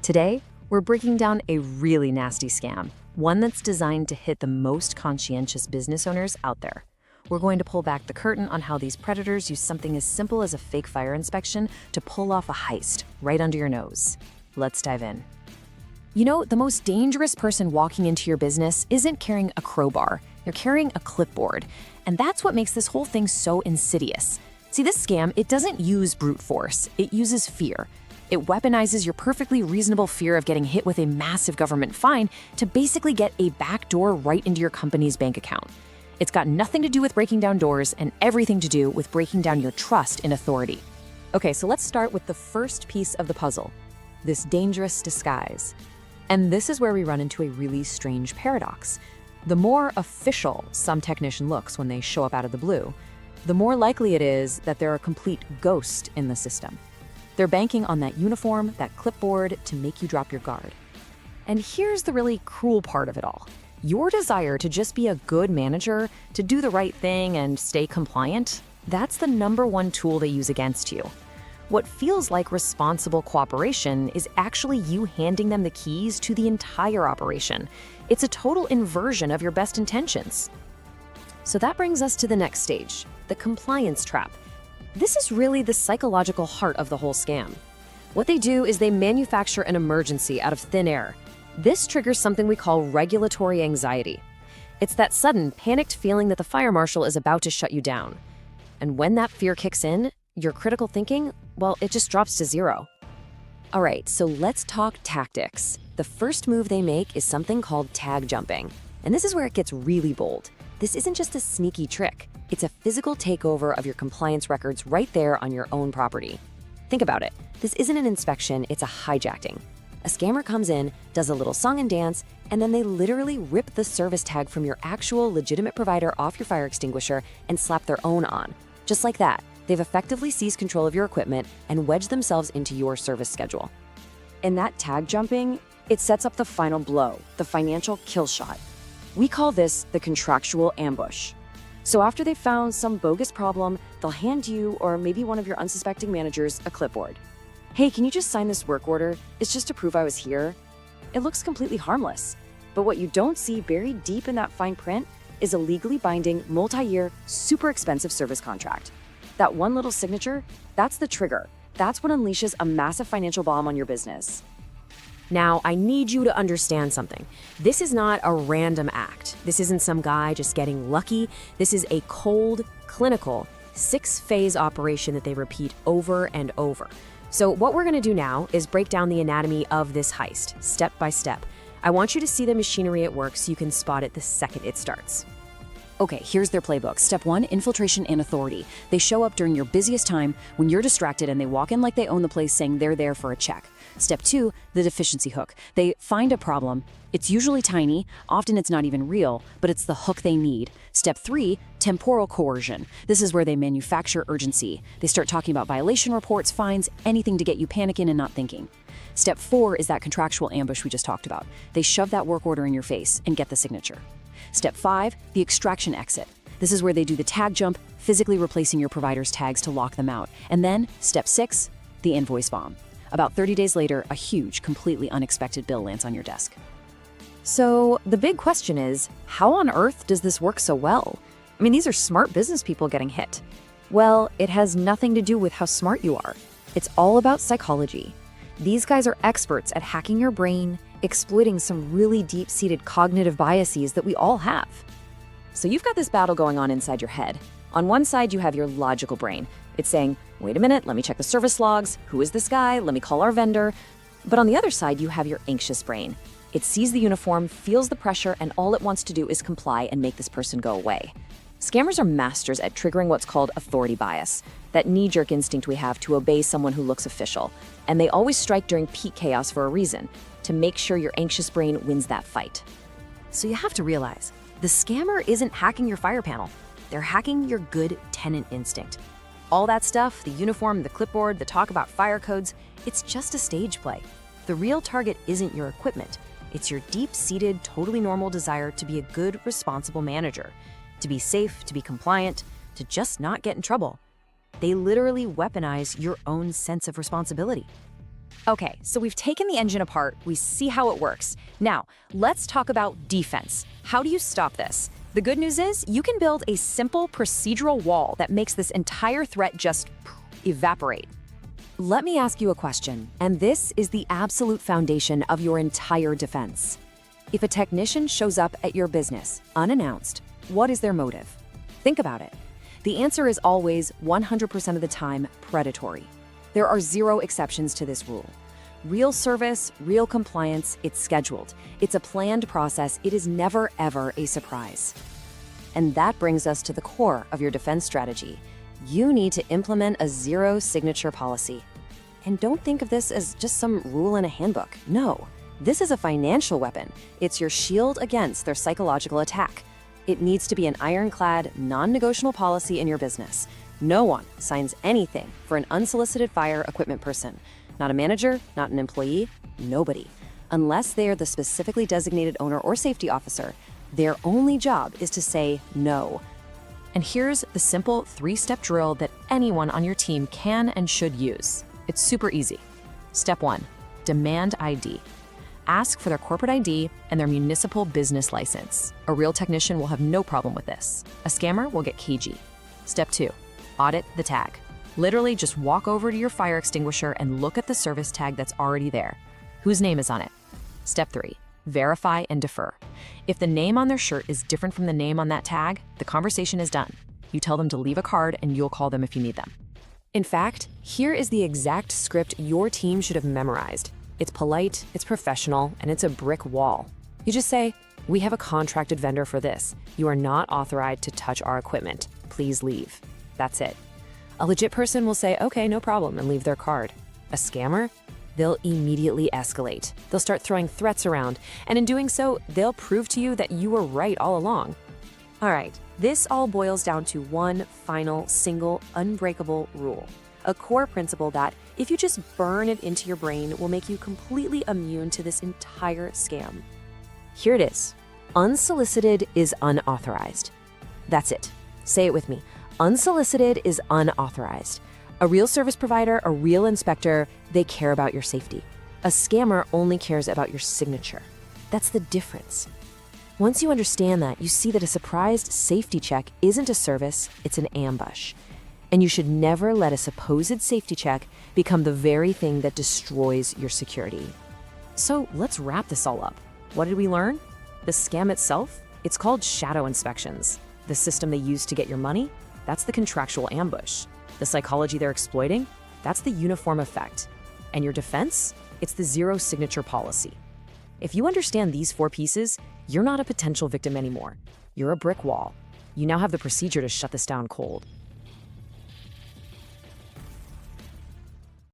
Today, we're breaking down a really nasty scam, one that's designed to hit the most conscientious business owners out there. We're going to pull back the curtain on how these predators use something as simple as a fake fire inspection to pull off a heist right under your nose. Let's dive in. You know, the most dangerous person walking into your business isn't carrying a crowbar, they're carrying a clipboard. And that's what makes this whole thing so insidious. See, this scam, it doesn't use brute force, it uses fear. It weaponizes your perfectly reasonable fear of getting hit with a massive government fine to basically get a backdoor right into your company's bank account. It's got nothing to do with breaking down doors and everything to do with breaking down your trust in authority. Okay, so let's start with the first piece of the puzzle, this dangerous disguise. And this is where we run into a really strange paradox. The more official some technician looks when they show up out of the blue, the more likely it is that they're a complete ghost in the system. They're banking on that uniform, that clipboard, to make you drop your guard. And here's the really cruel part of it all. Your desire to just be a good manager, to do the right thing and stay compliant, that's the #1 tool they use against you. What feels like responsible cooperation is actually you handing them the keys to the entire operation. It's a total inversion of your best intentions. So that brings us to the next stage, the compliance trap. This is really the psychological heart of the whole scam. What they do is they manufacture an emergency out of thin air. This triggers something we call regulatory anxiety. It's that sudden, panicked feeling that the fire marshal is about to shut you down. And when that fear kicks in, your critical thinking, well, it just drops to zero. All right, so let's talk tactics. The first move they make is something called tag jumping. And this is where it gets really bold. This isn't just a sneaky trick. It's a physical takeover of your compliance records right there on your own property. Think about it. This isn't an inspection, it's a hijacking. A scammer comes in, does a little song and dance, and then they literally rip the service tag from your actual legitimate provider off your fire extinguisher and slap their own on. Just like that, they've effectively seized control of your equipment and wedged themselves into your service schedule. And that tag jumping, it sets up the final blow, the financial kill shot. We call this the contractual ambush. So after they've found some bogus problem, they'll hand you, or maybe one of your unsuspecting managers, a clipboard. Hey, can you just sign this work order? It's just to prove I was here. It looks completely harmless. But what you don't see buried deep in that fine print is a legally binding, multi-year, super expensive service contract. That one little signature, that's the trigger. That's what unleashes a massive financial bomb on your business. Now, I need you to understand something. This is not a random act. This isn't some guy just getting lucky. This is a cold, clinical, 6-phase operation that they repeat over and over. So what we're going to do now is break down the anatomy of this heist, step by step. I want you to see the machinery at work so you can spot it the second it starts. Okay, here's their playbook. Step 1, infiltration and authority. They show up during your busiest time when you're distracted and they walk in like they own the place saying they're there for a check. Step 2, the deficiency hook. They find a problem. It's usually tiny, often it's not even real, but it's the hook they need. Step 3, temporal coercion. This is where they manufacture urgency. They start talking about violation reports, fines, anything to get you panicking and not thinking. Step 4 is that contractual ambush we just talked about. They shove that work order in your face and get the signature. Step 5, the extraction exit. This is where they do the tag jump, physically replacing your provider's tags to lock them out. And then, step 6, the invoice bomb. About 30 days later, a huge, completely unexpected bill lands on your desk. So the big question is, how on earth does this work so well? I mean, these are smart business people getting hit. Well, it has nothing to do with how smart you are. It's all about psychology. These guys are experts at hacking your brain, exploiting some really deep-seated cognitive biases that we all have. So you've got this battle going on inside your head. On one side, you have your logical brain. It's saying, wait a minute, let me check the service logs. Who is this guy? Let me call our vendor. But on the other side, you have your anxious brain. It sees the uniform, feels the pressure, and all it wants to do is comply and make this person go away. Scammers are masters at triggering what's called authority bias, that knee-jerk instinct we have to obey someone who looks official. And they always strike during peak chaos for a reason, to make sure your anxious brain wins that fight. So you have to realize, the scammer isn't hacking your fire panel. They're hacking your good tenant instinct. All that stuff, the uniform, the clipboard, the talk about fire codes, it's just a stage play. The real target isn't your equipment. It's your deep-seated, totally normal desire to be a good, responsible manager, to be safe, to be compliant, to just not get in trouble. They literally weaponize your own sense of responsibility. Okay, so we've taken the engine apart, we see how it works. Now, let's talk about defense. How do you stop this? The good news is you can build a simple procedural wall that makes this entire threat just evaporate. Let me ask you a question, and this is the absolute foundation of your entire defense. If a technician shows up at your business unannounced, what is their motive? Think about it. The answer is always 100% of the time predatory. There are zero exceptions to this rule. Real service, real compliance, it's scheduled. It's a planned process. It is never, ever a surprise. And that brings us to the core of your defense strategy. You need to implement a zero signature policy. And don't think of this as just some rule in a handbook. No, this is a financial weapon. It's your shield against their psychological attack. It needs to be an ironclad, non-negotiable policy in your business. No one signs anything for an unsolicited fire equipment person. Not a manager, not an employee, nobody. Unless they are the specifically designated owner or safety officer, their only job is to say no. And here's the simple 3-step drill that anyone on your team can and should use. It's super easy. Step 1, demand ID. Ask for their corporate ID and their municipal business license. A real technician will have no problem with this. A scammer will get cagey. Step 2, audit the tag. Literally just walk over to your fire extinguisher and look at the service tag that's already there. Whose name is on it? Step 3, verify and defer. If the name on their shirt is different from the name on that tag, the conversation is done. You tell them to leave a card and you'll call them if you need them. In fact, here is the exact script your team should have memorized. It's polite, it's professional, and it's a brick wall. You just say, "We have a contracted vendor for this. You are not authorized to touch our equipment. Please leave." That's it. A legit person will say, "Okay, no problem," and leave their card. A scammer? They'll immediately escalate. They'll start throwing threats around, and in doing so, they'll prove to you that you were right all along. All right, this all boils down to one final, single, unbreakable rule. A core principle that, if you just burn it into your brain, will make you completely immune to this entire scam. Here it is. Unsolicited is unauthorized. That's it. Say it with me. Unsolicited is unauthorized. A real service provider, a real inspector, they care about your safety. A scammer only cares about your signature. That's the difference. Once you understand that, you see that a surprised safety check isn't a service, it's an ambush. And you should never let a supposed safety check become the very thing that destroys your security. So let's wrap this all up. What did we learn? The scam itself, it's called shadow inspections. The system they use to get your money, that's the contractual ambush. The psychology they're exploiting, that's the uniform effect. And your defense, it's the zero signature policy. If you understand these 4 pieces, you're not a potential victim anymore. You're a brick wall. You now have the procedure to shut this down cold.